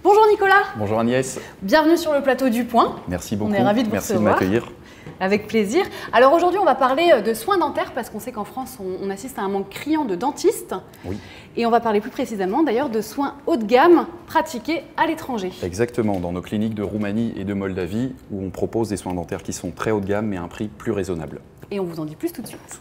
Bonjour Nicolas. Bonjour Agnès. Bienvenue sur le plateau du Point. Merci beaucoup. On est ravis de vous Merci recevoir. de m'accueillir. Avec plaisir. Alors aujourd'hui, on va parler de soins dentaires parce qu'on sait qu'en France, on assiste à un manque criant de dentistes. Oui. Et on va parler plus précisément d'ailleurs de soins haut de gamme pratiqués à l'étranger. Exactement, dans nos cliniques de Roumanie et de Moldavie où on propose des soins dentaires qui sont très haut de gamme mais à un prix plus raisonnable. Et on vous en dit plus tout de suite.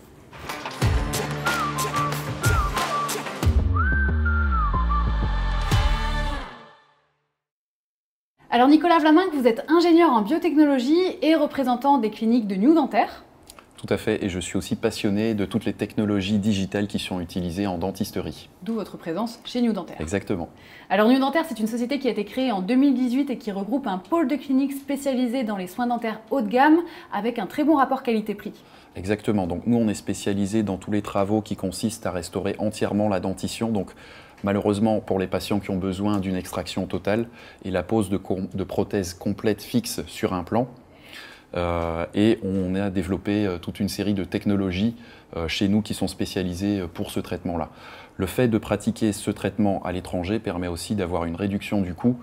Alors Nicolas Vlaminck, vous êtes ingénieur en biotechnologie et représentant des cliniques de New Dentaire. Tout à fait, et je suis aussi passionné de toutes les technologies digitales qui sont utilisées en dentisterie. D'où votre présence chez New Dentaire. Exactement. Alors New Dentaire, c'est une société qui a été créée en 2018 et qui regroupe un pôle de cliniques spécialisé dans les soins dentaires haut de gamme avec un très bon rapport qualité-prix. Exactement, donc nous on est spécialisé dans tous les travaux qui consistent à restaurer entièrement la dentition. Donc malheureusement pour les patients qui ont besoin d'une extraction totale et la pose de prothèses complètes fixes sur implant. Et on a développé toute une série de technologies chez nous qui sont spécialisées pour ce traitement-là. Le fait de pratiquer ce traitement à l'étranger permet aussi d'avoir une réduction du coût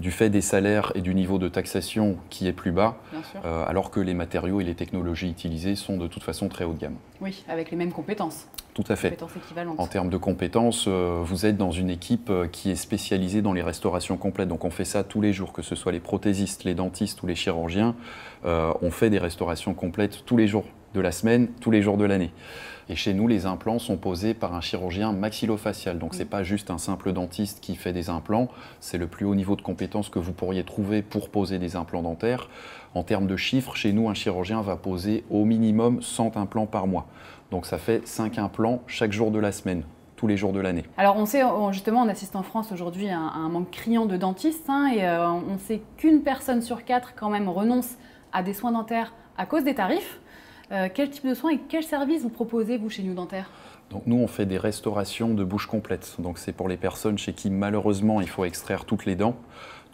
du fait des salaires et du niveau de taxation qui est plus bas, alors que les matériaux et les technologies utilisées sont de toute façon très haut de gamme. Oui, avec les mêmes compétences. Tout à fait. Compétences équivalentes. En termes de compétences, vous êtes dans une équipe qui est spécialisée dans les restaurations complètes. Donc on fait ça tous les jours, que ce soit les prothésistes, les dentistes ou les chirurgiens. On fait des restaurations complètes tous les jours de la semaine, tous les jours de l'année. Et chez nous, les implants sont posés par un chirurgien maxillofacial. Donc c'est pas juste un simple dentiste qui fait des implants, c'est le plus haut niveau de compétence que vous pourriez trouver pour poser des implants dentaires. En termes de chiffres, chez nous, un chirurgien va poser au minimum 100 implants par mois. Donc ça fait 5 implants chaque jour de la semaine, tous les jours de l'année. Alors on sait, justement, on assiste en France aujourd'hui à un manque criant de dentistes, et on sait qu'une personne sur 4 quand même renonce à des soins dentaires à cause des tarifs. Quel type de soins et quel service vous proposez, vous, chez New Dentaire ? Donc nous, on fait des restaurations de bouche complète. Donc c'est pour les personnes chez qui, malheureusement, il faut extraire toutes les dents.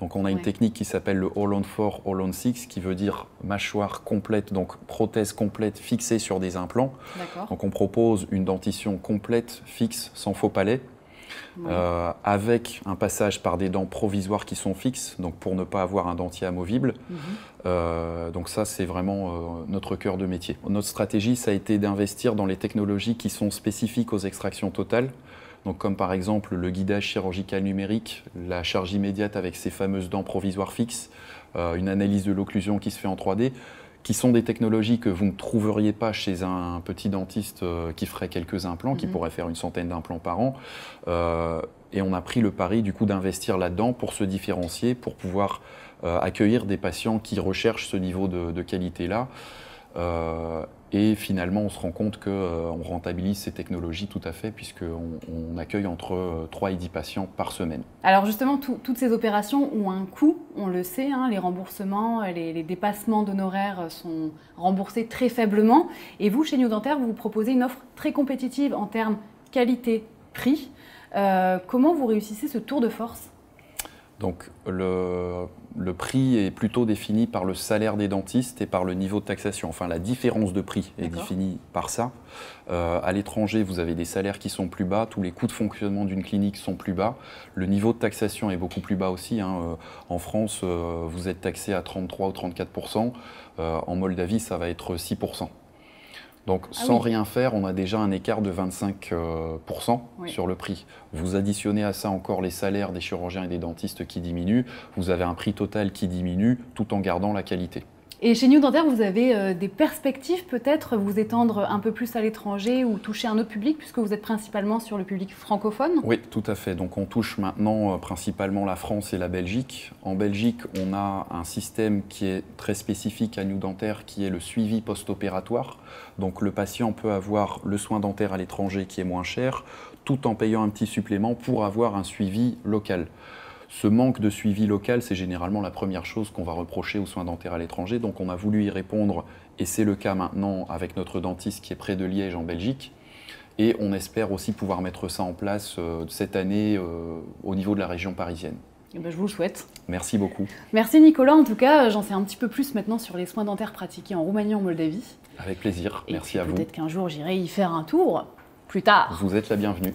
Donc on a une technique qui s'appelle le All on 4, All on 6, qui veut dire mâchoire complète, donc prothèse complète fixée sur des implants. Donc on propose une dentition complète, fixe, sans faux palais, avec un passage par des dents provisoires qui sont fixes, donc pour ne pas avoir un dentier amovible. Donc ça, c'est vraiment notre cœur de métier. Notre stratégie, ça a été d'investir dans les technologies qui sont spécifiques aux extractions totales. Donc comme par exemple le guidage chirurgical numérique, la charge immédiate avec ces fameuses dents provisoires fixes, une analyse de l'occlusion qui se fait en 3D, qui sont des technologies que vous ne trouveriez pas chez un petit dentiste qui ferait quelques implants, qui pourrait faire une centaine d'implants par an. Et on a pris le pari du coup d'investir là-dedans pour se différencier, pour pouvoir accueillir des patients qui recherchent ce niveau de qualité-là. Et finalement, on se rend compte qu'on rentabilise ces technologies tout à fait, puisqu'on accueille entre 3 et 10 patients par semaine. Alors justement, toutes ces opérations ont un coût, on le sait, les remboursements, les dépassements d'honoraires sont remboursés très faiblement. Et vous, chez New Dentaire, vous proposez une offre très compétitive en termes qualité-prix. Comment vous réussissez ce tour de force ? Donc le prix est plutôt défini par le salaire des dentistes et par le niveau de taxation. Enfin, la différence de prix est définie par ça. À l'étranger, vous avez des salaires qui sont plus bas, tous les coûts de fonctionnement d'une clinique sont plus bas. Le niveau de taxation est beaucoup plus bas aussi. En France, vous êtes taxé à 33 ou 34%. En Moldavie, ça va être 6%. Donc sans rien faire, on a déjà un écart de 25% sur le prix. Vous additionnez à ça encore les salaires des chirurgiens et des dentistes qui diminuent, vous avez un prix total qui diminue tout en gardant la qualité. Et chez New Dentaire, vous avez des perspectives peut-être, vous étendre un peu plus à l'étranger ou toucher un autre public, puisque vous êtes principalement sur le public francophone ? Oui, tout à fait. Donc on touche maintenant principalement la France et la Belgique. En Belgique, on a un système qui est très spécifique à New Dentaire, qui est le suivi post-opératoire. Donc le patient peut avoir le soin dentaire à l'étranger qui est moins cher, tout en payant un petit supplément pour avoir un suivi local. Ce manque de suivi local, c'est généralement la première chose qu'on va reprocher aux soins dentaires à l'étranger. Donc on a voulu y répondre, et c'est le cas maintenant avec notre dentiste qui est près de Liège en Belgique. Et on espère aussi pouvoir mettre ça en place cette année au niveau de la région parisienne. Eh ben, je vous le souhaite. Merci beaucoup. Merci Nicolas, en tout cas, j'en sais un petit peu plus maintenant sur les soins dentaires pratiqués en Roumanie et en Moldavie. Avec plaisir, merci à vous. Peut-être qu'un jour j'irai y faire un tour plus tard. Vous êtes la bienvenue.